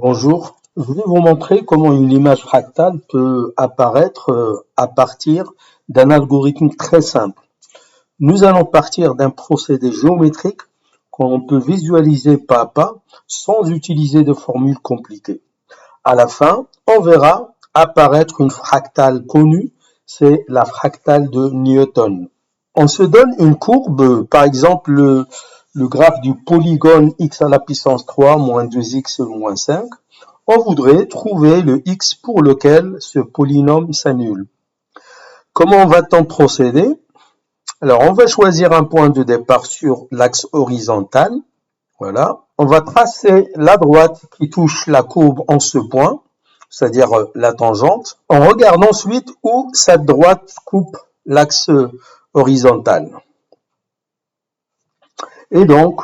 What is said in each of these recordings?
Bonjour, je vais vous montrer comment une image fractale peut apparaître à partir d'un algorithme très simple. Nous allons partir d'un procédé géométrique qu'on peut visualiser pas à pas sans utiliser de formules compliquées. À la fin, on verra apparaître une fractale connue, c'est la fractale de Newton. On se donne une courbe, par exemple le graphe du polygone x à la puissance 3 moins 2x moins 5. On voudrait trouver le x pour lequel ce polynôme s'annule. Comment va-t-on procéder? Alors, on va choisir un point de départ sur l'axe horizontal. Voilà. On va tracer la droite qui touche la courbe en ce point, c'est-à-dire la tangente. On regarde ensuite où cette droite coupe l'axe horizontal. Et donc,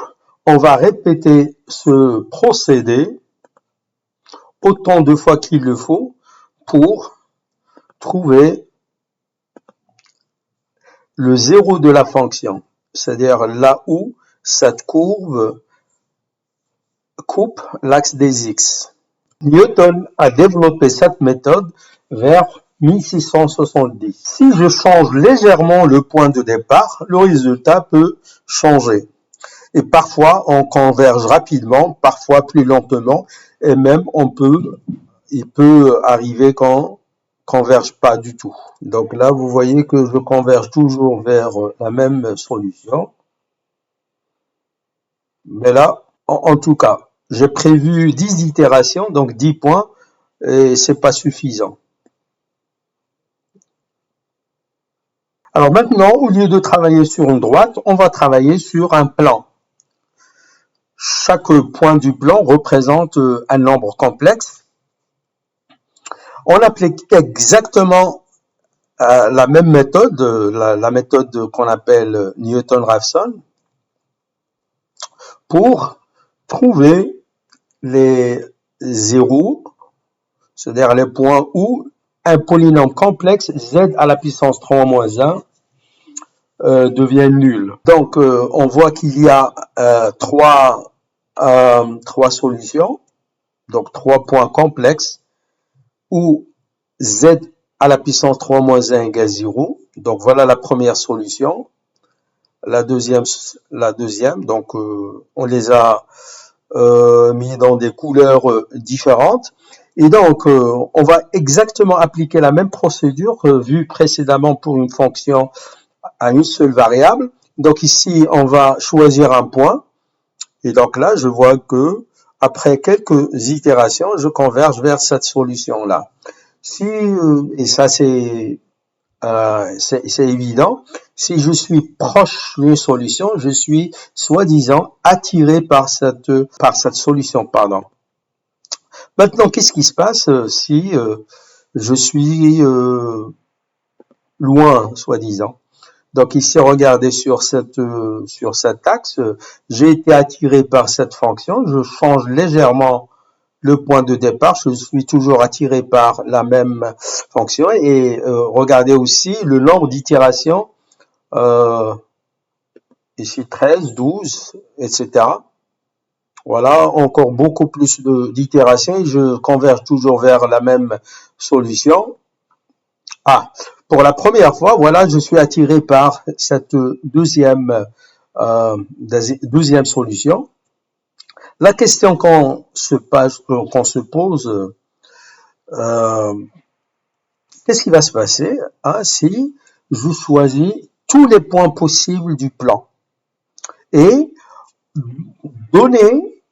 on va répéter ce procédé autant de fois qu'il le faut pour trouver le zéro de la fonction, c'est-à-dire là où cette courbe coupe l'axe des x. Newton a développé cette méthode vers 1670. Si je change légèrement le point de départ, le résultat peut changer. Et parfois, on converge rapidement, parfois plus lentement, et même il peut arriver qu'on converge pas du tout. Donc là, vous voyez que je converge toujours vers la même solution. Mais là, en tout cas, j'ai prévu 10 itérations, donc 10 points, et c'est pas suffisant. Alors maintenant, au lieu de travailler sur une droite, on va travailler sur un plan. Chaque point du plan représente un nombre complexe. On applique exactement la même méthode, la méthode qu'on appelle Newton-Raphson, pour trouver les zéros, c'est-à-dire les points où un polynôme complexe z à la puissance 3 moins 1 devient nul. Donc, on voit qu'il y a trois solutions, donc 3 points complexes, où z à la puissance 3 moins 1 égale 0. Donc, voilà la première solution. La deuxième, donc on les a mis dans des couleurs différentes. Et donc, on va exactement appliquer la même procédure vue précédemment pour une fonction à une seule variable. Donc ici, on va choisir un point. Et donc là, je vois que après quelques itérations, je converge vers cette solution-là. Et ça c'est évident, si je suis proche d'une solution, je suis soi-disant attiré par cette solution. Maintenant, qu'est-ce qui se passe si je suis loin, soi-disant? Donc ici, regardez sur cet axe, j'ai été attiré par cette fonction, je change légèrement le point de départ, je suis toujours attiré par la même fonction, et regardez aussi le nombre d'itérations, ici 13, 12, etc. Voilà, encore beaucoup plus d'itérations, et je converge toujours vers la même solution. Pour la première fois, voilà, je suis attiré par cette deuxième solution. La question qu'on se pose, qu'est-ce qui va se passer si je choisis tous les points possibles du plan et donner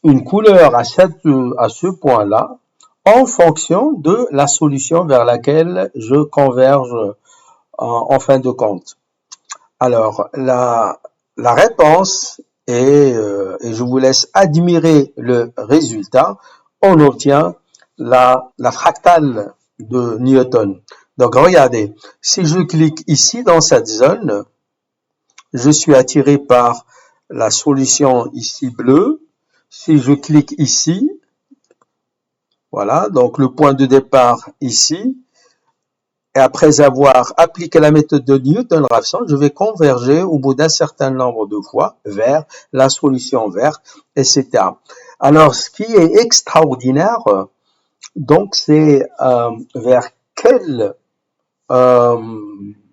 une couleur à ce point-là en fonction de la solution vers laquelle je converge en fin de compte. Alors, la réponse est, et je vous laisse admirer le résultat, on obtient la fractale de Newton. Donc, regardez, si je clique ici dans cette zone, je suis attiré par la solution ici bleue. Si je clique ici, voilà, donc le point de départ ici, et après avoir appliqué la méthode de Newton-Raphson, je vais converger au bout d'un certain nombre de fois vers la solution verte, etc. Alors, ce qui est extraordinaire, donc, c'est vers quelle euh,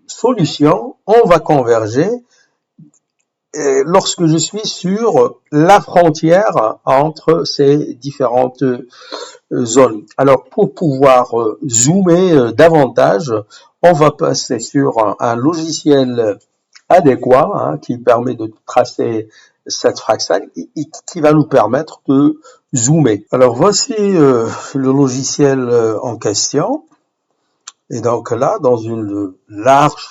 solution on va converger lorsque je suis sur la frontière entre ces différentes zones. Alors, pour pouvoir zoomer davantage, on va passer sur un logiciel adéquat qui permet de tracer cette fractale qui va nous permettre de zoomer. Alors, voici le logiciel en question. Et donc là, dans une large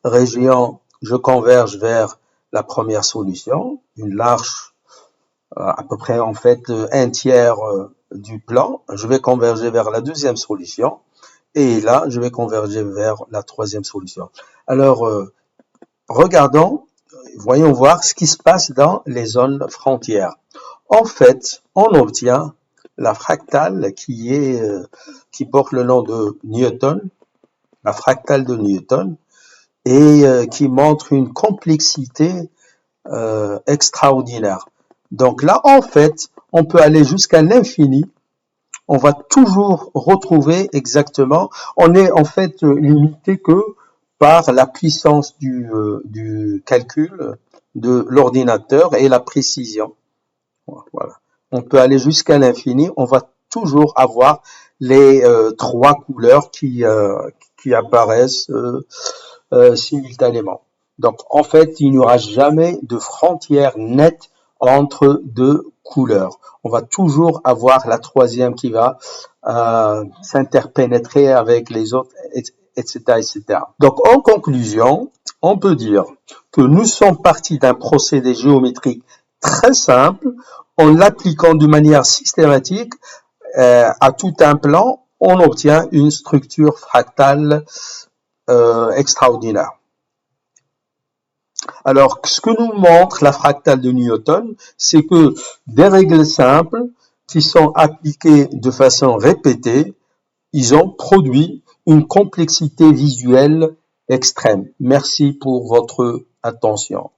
région, je converge vers la première solution, une large, à peu près en fait un tiers du plan. Je vais converger vers la deuxième solution et là, je vais converger vers la troisième solution. Alors, regardons, voyons voir ce qui se passe dans les zones frontières. En fait, on obtient la fractale qui porte le nom de Newton, la fractale de Newton, et qui montre une complexité extraordinaire. Donc là, en fait, on peut aller jusqu'à l'infini. On va toujours retrouver exactement. On est en fait limité que par la puissance du calcul de l'ordinateur et la précision. Voilà. On peut aller jusqu'à l'infini. On va toujours avoir les trois couleurs qui apparaissent simultanément. Donc, en fait, il n'y aura jamais de frontière nette entre deux couleurs. On va toujours avoir la troisième qui va s'interpénétrer avec les autres, etc., etc. Donc, en conclusion, on peut dire que nous sommes partis d'un procédé géométrique très simple. En l'appliquant de manière systématique à tout un plan, on obtient une structure fractale extraordinaire. Alors, ce que nous montre la fractale de Newton, c'est que des règles simples qui sont appliquées de façon répétée, ils ont produit une complexité visuelle extrême. Merci pour votre attention.